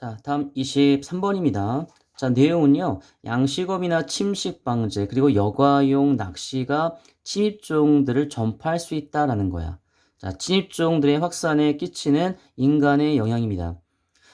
자, 다음 23번입니다. 자, 내용은요. 양식업이나 침식 방제, 그리고 여가용 낚시가 침입종들을 전파할 수 있다라는 거야. 자, 침입종들의 확산에 끼치는 인간의 영향입니다.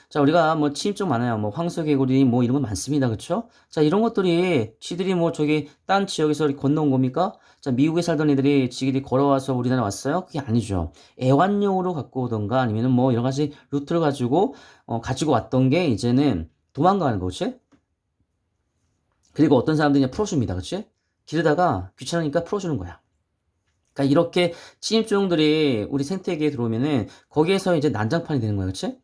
자, 우리가 뭐 침입종 많아요. 뭐 황소개구리 뭐 이런 거 많습니다. 그쵸? 자, 이런 것들이 지들이 뭐 저기 딴 지역에서 건너온 겁니까? 자, 미국에 살던 애들이 지들이 걸어와서 우리나라에 왔어요? 그게 아니죠. 애완용으로 갖고 오던가 아니면은 뭐 여러 가지 루트를 가지고 왔던 게 이제는 도망가는 거지? 그리고 어떤 사람들이 그냥 풀어줍니다. 그치? 기르다가 귀찮으니까 풀어주는 거야. 그러니까 이렇게 침입종들이 우리 생태계에 들어오면은 거기에서 이제 난장판이 되는 거야. 그치?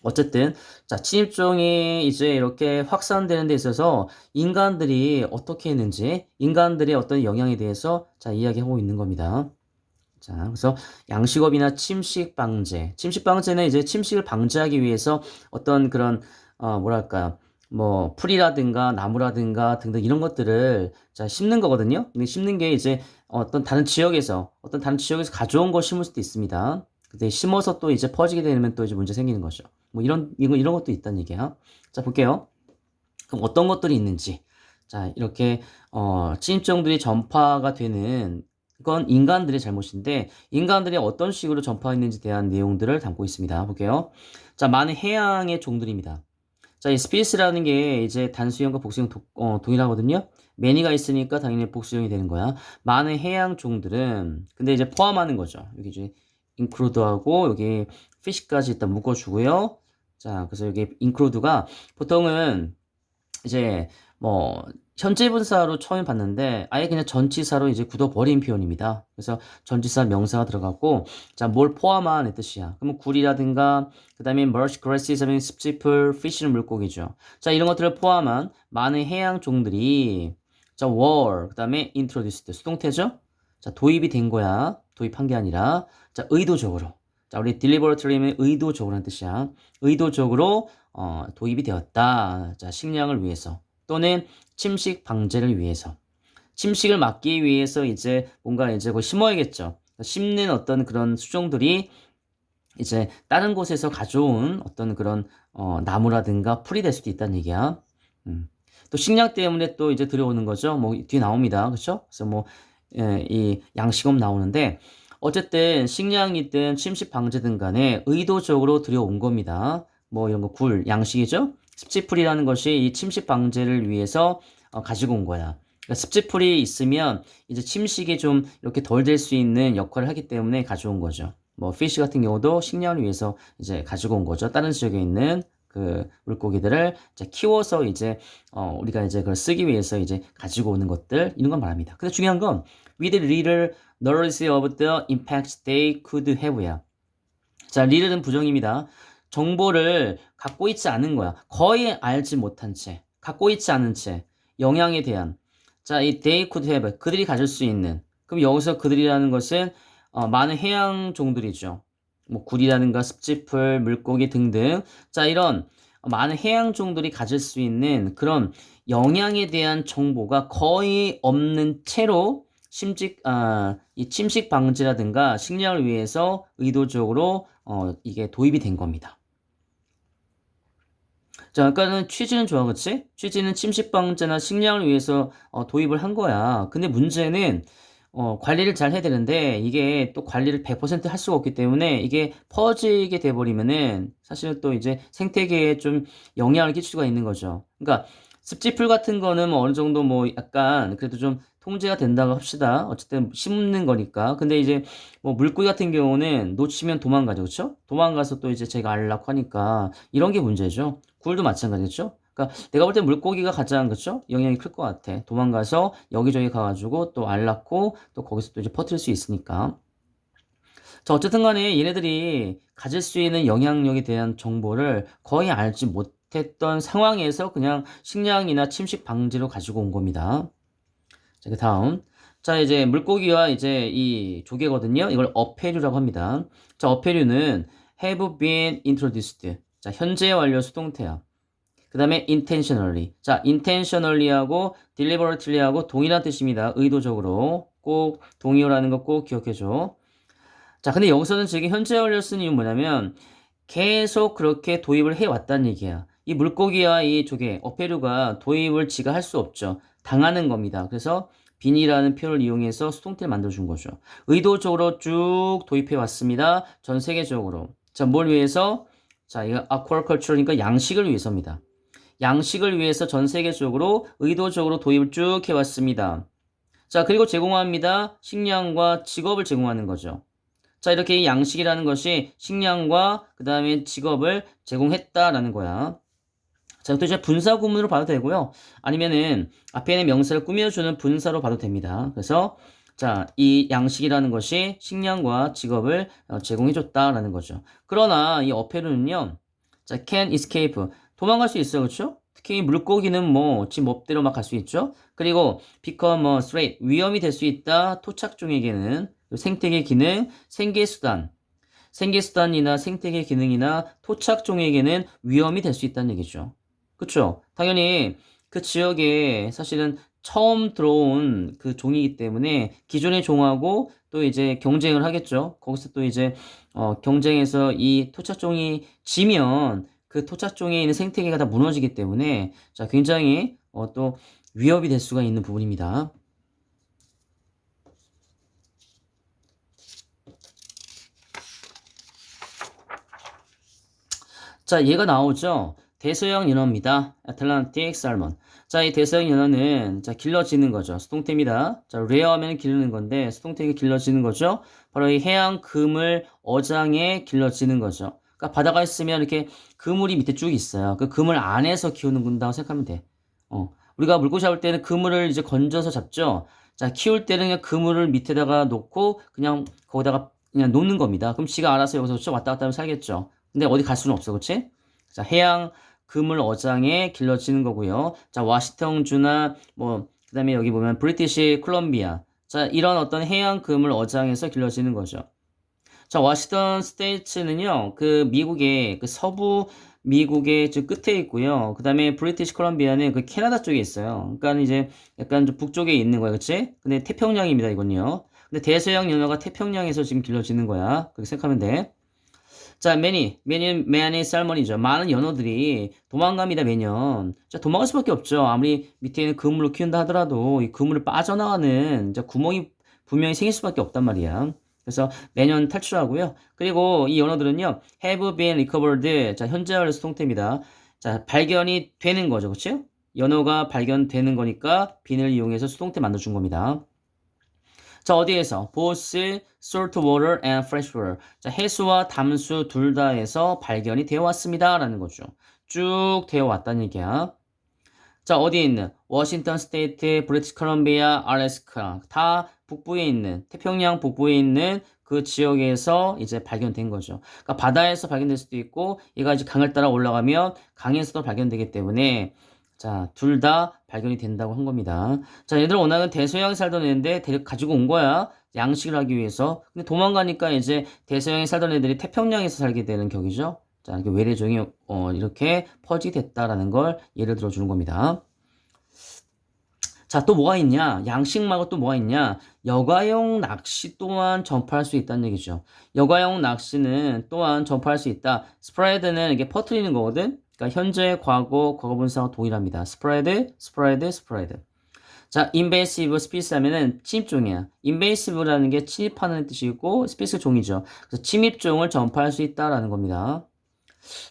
어쨌든 자 침입종이 이제 이렇게 확산되는 데 있어서 인간들이 어떻게 했는지 인간들의 어떤 영향에 대해서 자 이야기하고 있는 겁니다. 자 그래서 양식업이나 침식 방제는 이제 침식을 방지하기 위해서 어떤 그런 뭐랄까 뭐 풀이라든가 나무라든가 등등 이런 것들을 자 심는 거거든요. 근데 심는 게 이제 어떤 다른 지역에서 가져온 걸 심을 수도 있습니다. 근데 심어서 또 이제 퍼지게 되면 또 이제 문제 생기는 거죠. 뭐 이런 것도 있다는 얘기야. 자, 볼게요. 그럼 어떤 것들이 있는지. 자, 이렇게, 침입종들이 전파가 되는 건 인간들의 잘못인데, 인간들이 어떤 식으로 전파했는지 대한 내용들을 담고 있습니다. 볼게요. 자, 많은 해양의 종들입니다. 자, 이 스피스라는 게 이제 단수형과 복수형 동일하거든요. 매니가 있으니까 당연히 복수형이 되는 거야. 많은 해양 종들은, 근데 이제 포함하는 거죠. 여기 이제 include하고 여기 fish까지 일단 묶어주고요. 자, 그래서 여기 include가 보통은 이제 뭐 현재 분사로 처음 봤는데 아예 그냥 전치사로 이제 굳어버린 표현입니다. 그래서 전치사 명사가 들어갔고 자, 뭘 포함한 뜻이야. 그러면 굴이라든가 그다음에 marsh grasses 하면 습지풀, fish는 물고기죠. 자, 이런 것들을 포함한 많은 해양 종들이 자, were 그다음에 introduced 수동태죠. 자, 도입이 된 거야. 도입한 게 아니라 자, 의도적으로. 자, 우리 deliberately면 의도적으로라는 뜻이야. 의도적으로 도입이 되었다. 자, 식량을 위해서 또는 침식 방제를 위해서. 침식을 막기 위해서 이제 뭔가 이제 그 심어야겠죠. 심는 어떤 그런 수종들이 이제 다른 곳에서 가져온 어떤 그런 나무라든가 풀이 될 수도 있다는 얘기야. 또 식량 때문에 또 이제 들여오는 거죠. 뭐 뒤에 나옵니다. 그렇죠? 그래서 뭐 이 양식업 나오는데 어쨌든 식량이든 침식 방제든 간에 의도적으로 들여온 겁니다. 뭐 이런 거 양식이죠. 습지풀이라는 것이 이 침식 방제를 위해서 가지고 온 거야. 그러니까 습지풀이 있으면 이제 침식이 좀 이렇게 덜 될 수 있는 역할을 하기 때문에 가져온 거죠. 뭐 피쉬 같은 경우도 식량을 위해서 이제 가지고 온 거죠. 다른 지역에 있는 그 물고기들을 이제 키워서 이제 우리가 이제 그걸 쓰기 위해서 이제 가지고 오는 것들 이런 건 말합니다. 근데 중요한 건 with little knowledge of the impact they could have야. 자, little은 부정입니다. 정보를 갖고 있지 않은 거야. 거의 알지 못한 채, 갖고 있지 않은 채, 영향에 대한. 자, 이 they could have 그들이 가질 수 있는. 그럼 여기서 그들이라는 것은 많은 해양 종들이죠. 뭐 굴이라든가 습지풀, 물고기 등등. 자, 이런 많은 해양 종들이 가질 수 있는 그런 영양에 대한 정보가 거의 없는 채로 이 침식 방지라든가 식량을 위해서 의도적으로 이게 도입이 된 겁니다. 자, 아까는 취지는 좋아, 그치? 취지는 침식 방제나 식량을 위해서 도입을 한 거야. 근데 문제는 관리를 잘 해야 되는데 이게 또 관리를 100%할 수가 없기 때문에 이게 퍼지게 돼버리면은 사실은 또 이제 생태계에 좀 영향을 끼칠 수가 있는 거죠. 그러니까 습지풀 같은 거는 뭐 어느 정도 뭐 약간 그래도 좀 통제가 된다고 합시다. 어쨌든 심는 거니까. 근데 이제 뭐 물고기 같은 경우는 놓치면 도망가죠. 그쵸? 도망가서 또 이제 제가 알라고 하니까 이런 게 문제죠. 굴도 마찬가지겠죠? 그러니까 내가 볼 때 물고기가 가장 그쵸? 영향이 클 것 같아. 도망가서 여기저기 가가지고 또 알 낳고 또 거기서 또 이제 퍼뜨릴 수 있으니까. 자, 어쨌든 간에 얘네들이 가질 수 있는 영향력에 대한 정보를 거의 알지 못했던 상황에서 그냥 식량이나 침식 방지로 가지고 온 겁니다. 자, 그 다음. 자, 이제 물고기와 이제 이 조개거든요. 이걸 어패류라고 합니다. 자, 어패류는 have been introduced. 자, 현재 완료 수동태야. 그 다음에 intentionally. 자, intentionally하고 deliberately하고 동일한 뜻입니다. 의도적으로. 꼭 동의어라는 거 꼭 기억해줘. 자, 근데 여기서는 지금 현재 완료 쓴 이유는 뭐냐면 계속 그렇게 도입을 해왔다는 얘기야. 이 물고기와 이 조개, 어패류가 도입을 지가 할 수 없죠. 당하는 겁니다. 그래서 빈이라는 표현을 이용해서 수동태를 만들어준 거죠. 의도적으로 쭉 도입해 왔습니다. 전 세계적으로. 자, 뭘 위해서? 자, 이거 아쿠아컬처니까 양식을 위해서입니다. 양식을 위해서 전 세계적으로 의도적으로 도입을 쭉 해왔습니다. 자, 그리고 제공합니다. 식량과 직업을 제공하는 거죠. 자, 이렇게 이 양식이라는 것이 식량과 그 다음에 직업을 제공했다라는 거야. 자, 이것도 이제 분사 구문으로 봐도 되고요. 아니면은 앞에 있는 명사를 꾸며주는 분사로 봐도 됩니다. 그래서 자, 이 양식이라는 것이 식량과 직업을 제공해줬다라는 거죠. 그러나 이 어패류는요, 자, can escape 도망갈 수 있어요, 그렇죠? 특히 물고기는 뭐 지 멋대로 막 갈 수 있죠. 그리고 become a threat 위험이 될 수 있다. 토착종에게는 생태계 기능, 생계수단, 생계수단이나 생태계 기능이나 토착종에게는 위험이 될 수 있다는 얘기죠. 그쵸? 당연히 그 지역에 사실은 처음 들어온 그 종이기 때문에 기존의 종하고 또 이제 경쟁을 하겠죠. 거기서 또 이제 경쟁에서 이 토착종이 지면 그 토착종에 있는 생태계가 다 무너지기 때문에 자 굉장히 또 위협이 될 수가 있는 부분입니다. 자, 얘가 나오죠. 대서양 연어입니다. Atlantic Salmon. 자, 이 대서양 연어는 자 길러지는 거죠. 수동태입니다. 자, 레어하면 기르는 건데 수동태가 길러지는 거죠. 바로 이 해양 그물 어장에 길러지는 거죠. 그러니까 바다가 있으면 이렇게 그물이 밑에 쭉 있어요. 그 그물 안에서 키우는 군다고 생각하면 돼. 우리가 물고기 잡을 때는 그물을 이제 건져서 잡죠. 자, 키울 때는 그냥 그물을 밑에다가 놓고 그냥 거기다가 그냥 놓는 겁니다. 그럼 지가 알아서 여기서 왔다 갔다 하면 살겠죠. 근데 어디 갈 수는 없어, 그치? 자, 해양 그물 어장에 길러지는 거고요. 자, 와시턴주나 그 다음에 여기 보면 브리티시 콜롬비아. 자, 이런 어떤 해양 그물 어장에서 길러지는 거죠. 자, 워싱턴 스테이츠는요, 그 미국의 그 서부 미국의 저 끝에 있고요. 그 다음에 브리티시 콜롬비아는 그 캐나다 쪽에 있어요. 그러니까 이제 약간 좀 북쪽에 있는 거야, 그치? 근데 태평양입니다, 이건요. 근데 대서양 연어가 태평양에서 지금 길러지는 거야. 그렇게 생각하면 돼. 자, many 살몬이죠. 많은 연어들이 도망갑니다, 매년. 자, 도망갈 수밖에 없죠. 아무리 밑에 있는 그물로 키운다 하더라도 이 그물을 빠져나가는 이제 구멍이 분명히 생길 수밖에 없단 말이야. 그래서 매년 탈출하고요. 그리고 이 연어들은요, have been recovered. 자, 현재완료 수동태입니다. 자, 발견이 되는 거죠. 그치? 연어가 발견되는 거니까 bean을 이용해서 수동태 만들어준 겁니다. 자, 어디에서? both salt water and fresh water. 자, 해수와 담수 둘 다에서 발견이 되어 왔습니다. 라는 거죠. 쭉 되어 왔다는 얘기야. 자, 어디에 있는? 워싱턴 스테이트, 브리티시 컬럼비아, 알래스카. 다 북부에 있는, 태평양 북부에 있는 그 지역에서 이제 발견된 거죠. 그러니까 바다에서 발견될 수도 있고, 얘가 이제 강을 따라 올라가면 강에서도 발견되기 때문에 자, 둘 다 발견이 된다고 한 겁니다. 자, 얘들 워낙은 대서양에 살던 애인데 가지고 온 거야. 양식을 하기 위해서. 근데 도망가니까 이제 대서양에 살던 애들이 태평양에서 살게 되는 격이죠. 자, 이렇게 외래종이 이렇게 퍼지게 됐다라는 걸 예를 들어 주는 겁니다. 자, 또 뭐가 있냐? 양식 말고 또 뭐가 있냐? 여가용 낚시 또한 전파할 수 있다는 얘기죠. 여가용 낚시는 또한 전파할 수 있다. 스프레드는 이게 퍼뜨리는 거거든. 그러니까 현재, 과거, 과거분사와 동일합니다. 스프레드. 자, invasive species 하면은 침입종이야. invasive라는 게 침입하는 뜻이고, species 종이죠. 그래서 침입종을 전파할 수 있다라는 겁니다.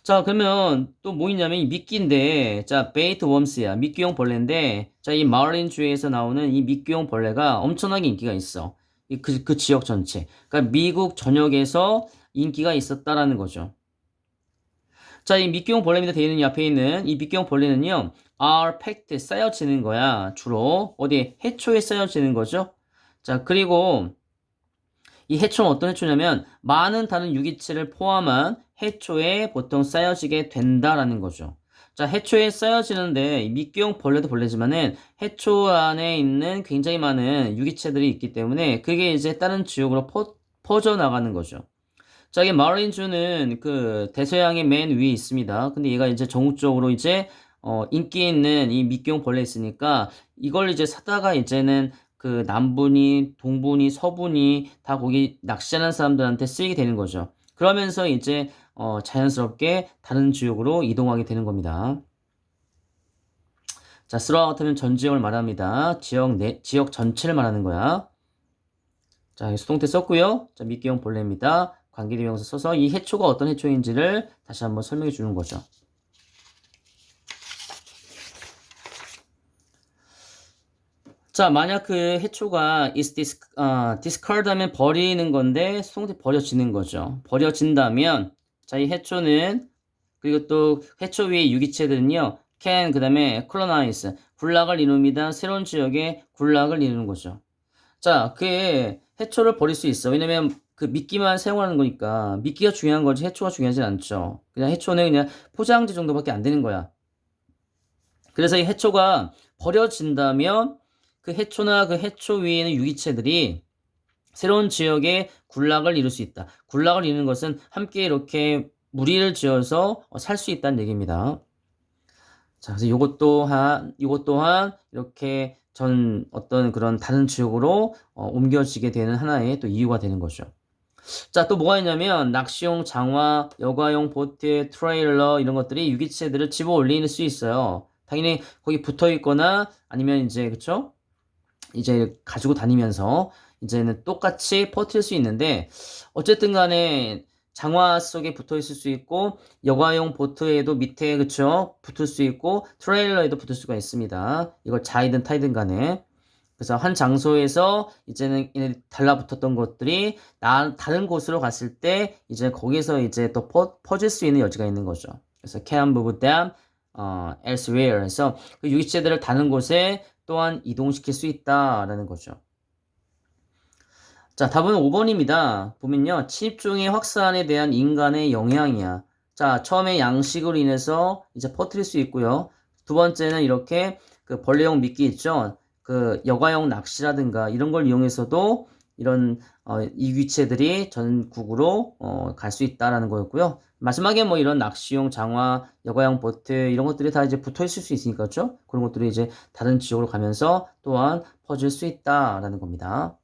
자, 그러면 또 뭐 있냐면 이 미끼인데, 자, 베이트 웜스야. 미끼용 벌레인데, 자, 이 마을린 주에서 나오는 이 미끼용 벌레가 엄청나게 인기가 있어. 그 지역 전체. 그러니까 미국 전역에서 인기가 있었다라는 거죠. 자, 이 미끼용 벌레입니다. 되어 있는 이 앞에 있는 이 미끼용 벌레는요, are packed, 쌓여지는 거야. 주로. 어디? 해초에 쌓여지는 거죠. 자, 그리고 이 해초는 어떤 해초냐면, 많은 다른 유기체를 포함한 해초에 보통 쌓여지게 된다라는 거죠. 자, 해초에 쌓여지는데, 미끼용 벌레도 벌레지만은, 해초 안에 있는 굉장히 많은 유기체들이 있기 때문에, 그게 이제 다른 지역으로 퍼져나가는 거죠. 자, 이게 마린주는 그 대서양의 맨 위에 있습니다. 근데 얘가 이제 전국적으로 이제 인기 있는 이 미끼용 벌레 있으니까 이걸 이제 사다가 이제는 그 남분이, 동분이, 서분이 다 거기 낚시하는 사람들한테 쓰이게 되는 거죠. 그러면서 이제 자연스럽게 다른 지역으로 이동하게 되는 겁니다. 자, throughout 하면 전 지역을 말합니다. 지역 전체를 말하는 거야. 자, 수동태 썼고요. 자, 미끼용 본래입니다. 관계대명사 써서 이 해초가 어떤 해초인지를 다시 한번 설명해 주는 거죠. 자, 만약 그 해초가 discard 하면 버리는 건데 수동태 버려지는 거죠. 버려진다면 자, 이 해초는 그리고 또 해초 위의 유기체들은요. can 그 다음에 colonize 군락을 이룹니다. 새로운 지역에 군락을 이루는 거죠. 자, 그 해초를 버릴 수 있어. 왜냐면 그 미끼만 사용하는 거니까 미끼가 중요한 거지 해초가 중요하진 않죠. 그냥 해초는 그냥 포장지 정도밖에 안 되는 거야. 그래서 이 해초가 버려진다면 그 해초나 그 해초 위에 있는 유기체들이 새로운 지역에 군락을 이룰 수 있다. 군락을 이루는 것은 함께 이렇게 무리를 지어서 살 수 있다는 얘기입니다. 자, 그래서 요것 또한 이렇게 어떤 그런 다른 지역으로 옮겨지게 되는 하나의 또 이유가 되는 거죠. 자, 또 뭐가 있냐면 낚시용 장화, 여가용 보트, 트레일러 이런 것들이 유기체들을 집어 올리는 수 있어요. 당연히 거기 붙어 있거나 아니면 이제 그쵸? 이제 가지고 다니면서 이제는 똑같이 퍼뜨릴 수 있는데 어쨌든 간에 장화 속에 붙어 있을 수 있고 여가용 보트에도 밑에 그쵸? 붙을 수 있고 트레일러에도 붙을 수가 있습니다. 이걸 자이든 타이든 간에 그래서 한 장소에서 이제는 달라붙었던 것들이 다른 곳으로 갔을 때 이제 거기서 이제 또 퍼질 수 있는 여지가 있는 거죠. 그래서 can move them elsewhere. 그래서 그 유기체들을 다른 곳에 또한 이동시킬 수 있다라는 거죠. 자, 답은 5번입니다. 보면요. 침입종의 확산에 대한 인간의 영향이야. 자, 처음에 양식으로 인해서 이제 퍼뜨릴 수 있고요. 두 번째는 이렇게 그 벌레용 미끼 있죠. 그 여가용 낚시라든가 이런 걸 이용해서도 이런 이귀체들이 전국으로 갈 수 있다라는 거였고요. 마지막에 뭐 이런 낚시용 장화, 여가용 보트 이런 것들이 다 이제 붙어 있을 수 있으니까 그렇죠? 그런 것들이 이제 다른 지역으로 가면서 또한 퍼질 수 있다라는 겁니다.